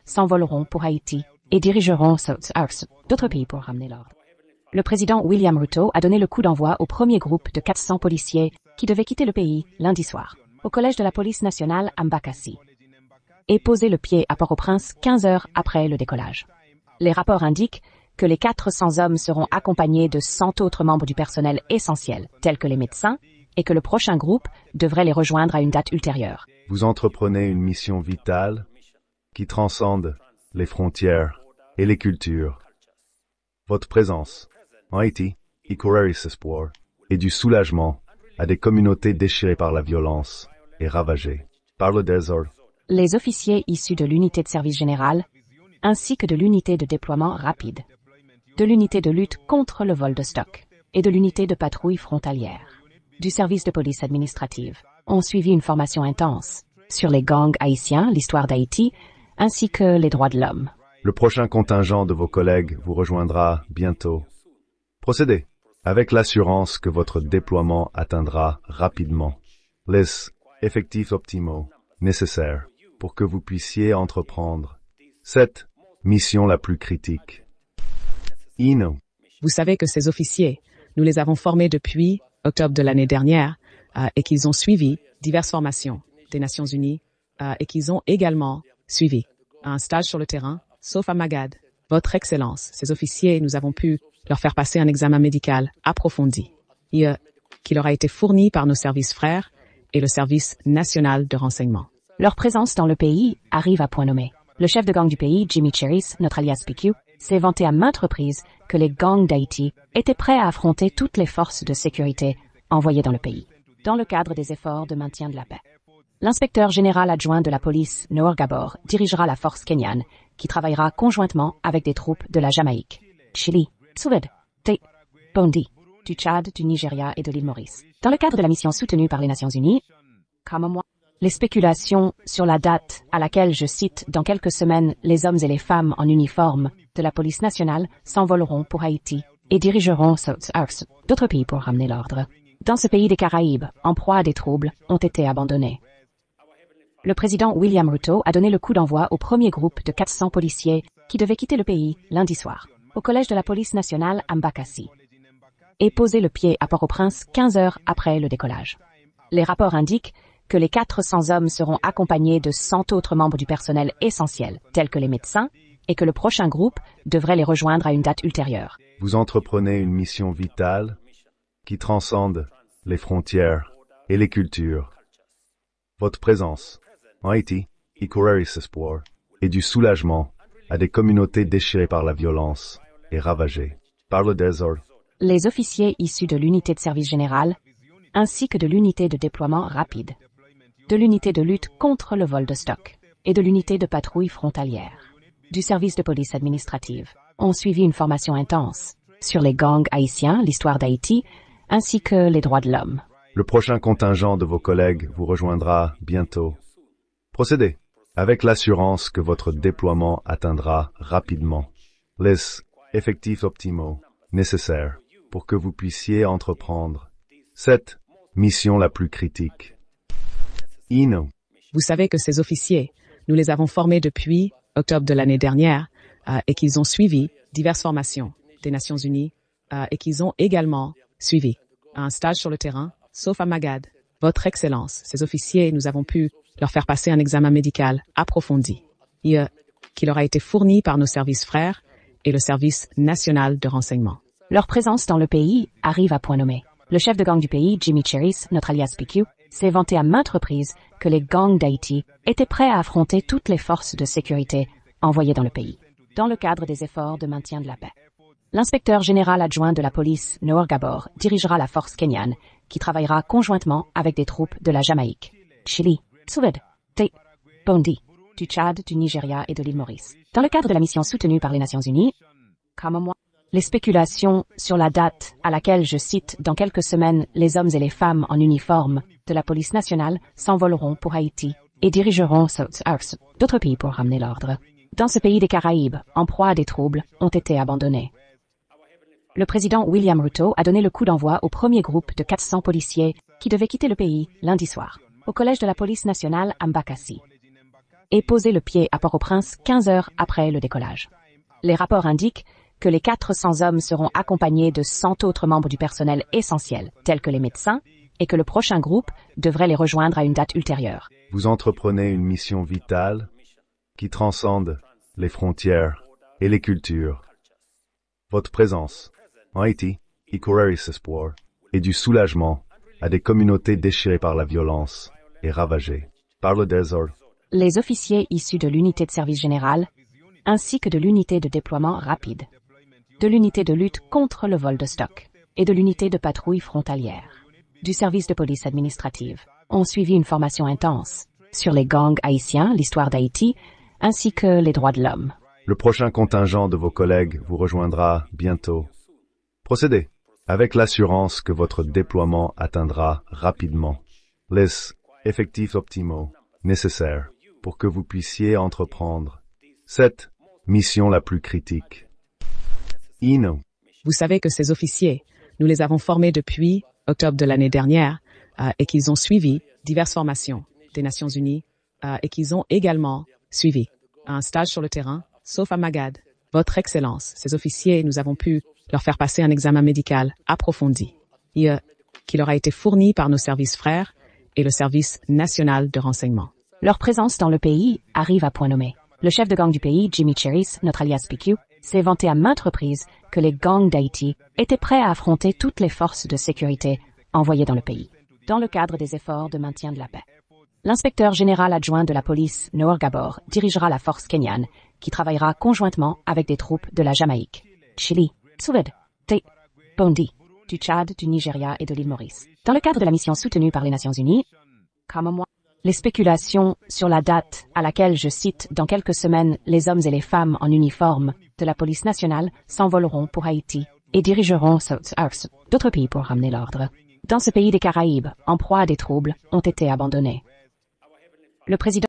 s'envoleront pour Haïti et dirigeront d'autres pays pour ramener l'ordre. Le président William Ruto a donné le coup d'envoi au premier groupe de 400 policiers qui devaient quitter le pays lundi soir, au collège de la police nationale à Mbakassi, et poser le pied à Port-au-Prince 15 heures après le décollage. Les rapports indiquent que les 400 hommes seront accompagnés de 100 autres membres du personnel essentiel, tels que les médecins, et que le prochain groupe devrait les rejoindre à une date ultérieure. Vous entreprenez une mission vitale qui transcende les frontières et les cultures. Votre présence en Haïti écourira espoir et du soulagement à des communautés déchirées par la violence et ravagées par le désordre. Les officiers issus de l'unité de service général, ainsi que de l'unité de déploiement rapide, de l'unité de lutte contre le vol de stock et de l'unité de patrouille frontalière, du service de police administrative, ont suivi une formation intense sur les gangs haïtiens, l'histoire d'Haïti, ainsi que les droits de l'homme. Le prochain contingent de vos collègues vous rejoindra bientôt. Procédez avec l'assurance que votre déploiement atteindra rapidement les effectifs optimaux nécessaires pour que vous puissiez entreprendre cette mission la plus critique. Vous savez que ces officiers, nous les avons formés depuis octobre de l'année dernière et qu'ils ont suivi diverses formations des Nations Unies et qu'ils ont également suivi un stage sur le terrain, sauf à Magad. Votre Excellence, ces officiers, nous avons pu leur faire passer un examen médical approfondi qui leur a été fourni par nos services frères et le service national de renseignement. Leur présence dans le pays arrive à point nommé. Le chef de gang du pays, Jimmy Cheris, notre alias PQ, s'est vanté à maintes reprises que les gangs d'Haïti étaient prêts à affronter toutes les forces de sécurité envoyées dans le pays, dans le cadre des efforts de maintien de la paix. L'inspecteur général adjoint de la police, Noor Gabor, dirigera la force kenyane, qui travaillera conjointement avec des troupes de la Jamaïque, Chili, Souved, Bondi, du Tchad, du Nigeria et de l'île Maurice. Dans le cadre de la mission soutenue par les Nations Unies, les spéculations sur la date à laquelle, je cite, dans quelques semaines, les hommes et les femmes en uniforme de la police nationale s'envoleront pour Haïti et dirigeront d'autres pays pour ramener l'ordre. Dans ce pays des Caraïbes, en proie à des troubles, ont été abandonnés. Le président William Ruto a donné le coup d'envoi au premier groupe de 400 policiers qui devaient quitter le pays lundi soir, au collège de la police nationale à Mbakassi, et poser le pied à Port-au-Prince 15 heures après le décollage. Les rapports indiquent que les 400 hommes seront accompagnés de 100 autres membres du personnel essentiel, tels que les médecins, et que le prochain groupe devrait les rejoindre à une date ultérieure. Vous entreprenez une mission vitale qui transcende les frontières et les cultures. Votre présence en Haïti écourira espoir et du soulagement à des communautés déchirées par la violence et ravagées par le désordre. Les officiers issus de l'unité de service général, ainsi que de l'unité de déploiement rapide, de l'unité de lutte contre le vol de stock et de l'unité de patrouille frontalière, du service de police administrative, ont suivi une formation intense sur les gangs haïtiens, l'histoire d'Haïti, ainsi que les droits de l'homme. Le prochain contingent de vos collègues vous rejoindra bientôt. Procédez avec l'assurance que votre déploiement atteindra rapidement les effectifs optimaux nécessaires pour que vous puissiez entreprendre cette mission la plus critique. Vous savez que ces officiers, nous les avons formés depuis octobre de l'année dernière et qu'ils ont suivi diverses formations des Nations Unies et qu'ils ont également suivi un stage sur le terrain, sauf à Magad. Votre Excellence, ces officiers, nous avons pu leur faire passer un examen médical approfondi qui leur a été fourni par nos services frères et le service national de renseignement. Leur présence dans le pays arrive à point nommé. Le chef de gang du pays, Jimmy Cheris, notre alias PQ, s'est vanté à maintes reprises que les gangs d'Haïti étaient prêts à affronter toutes les forces de sécurité envoyées dans le pays, dans le cadre des efforts de maintien de la paix. L'inspecteur général adjoint de la police, Noor Gabor, dirigera la force kenyane, qui travaillera conjointement avec des troupes de la Jamaïque, Chili, Souved, Bondi, du Tchad, du Nigeria et de l'île Maurice. Dans le cadre de la mission soutenue par les Nations Unies, les spéculations sur la date à laquelle, je cite, dans quelques semaines, les hommes et les femmes en uniforme de la police nationale s'envoleront pour Haïti et dirigeront d'autres pays pour ramener l'ordre. Dans ce pays des Caraïbes, en proie à des troubles, ont été abandonnés. Le président William Ruto a donné le coup d'envoi au premier groupe de 400 policiers qui devaient quitter le pays lundi soir, au collège de la police nationale à Mbakassi, et poser le pied à Port-au-Prince 15 heures après le décollage. Les rapports indiquent que les 400 hommes seront accompagnés de 100 autres membres du personnel essentiel, tels que les médecins, et que le prochain groupe devrait les rejoindre à une date ultérieure. Vous entreprenez une mission vitale qui transcende les frontières et les cultures. Votre présence en Haïti y courir espoir et du soulagement à des communautés déchirées par la violence et ravagées par le désordre. Les officiers issus de l'unité de service général, ainsi que de l'unité de déploiement rapide, de l'unité de lutte contre le vol de stock et de l'unité de patrouille frontalière, du service de police administrative, ont suivi une formation intense sur les gangs haïtiens, l'histoire d'Haïti, ainsi que les droits de l'homme. Le prochain contingent de vos collègues vous rejoindra bientôt. Procédez avec l'assurance que votre déploiement atteindra rapidement les effectifs optimaux nécessaires pour que vous puissiez entreprendre cette mission la plus critique. Ino. Vous savez que ces officiers, nous les avons formés depuis octobre de l'année dernière et qu'ils ont suivi diverses formations des Nations Unies et qu'ils ont également suivi un stage sur le terrain, sauf à Magad. Votre Excellence, ces officiers, nous avons pu leur faire passer un examen médical approfondi qui leur a été fourni par nos services frères et le service national de renseignement. Leur présence dans le pays arrive à point nommé. Le chef de gang du pays, Jimmy Cherries, notre alias PQ, s'est vanté à maintes reprises que les gangs d'Haïti étaient prêts à affronter toutes les forces de sécurité envoyées dans le pays, dans le cadre des efforts de maintien de la paix. L'inspecteur général adjoint de la police, Noor Gabor, dirigera la force kenyane, qui travaillera conjointement avec des troupes de la Jamaïque, Chili, Soudad, Bondi, du Tchad, du Nigeria et de l'île Maurice. Dans le cadre de la mission soutenue par les Nations Unies, les spéculations sur la date à laquelle, je cite, dans quelques semaines, les hommes et les femmes en uniforme de la police nationale s'envoleront pour Haïti et dirigeront d'autres pays pour ramener l'ordre. Dans ce pays des Caraïbes, en proie à des troubles, ont été abandonnés. Le président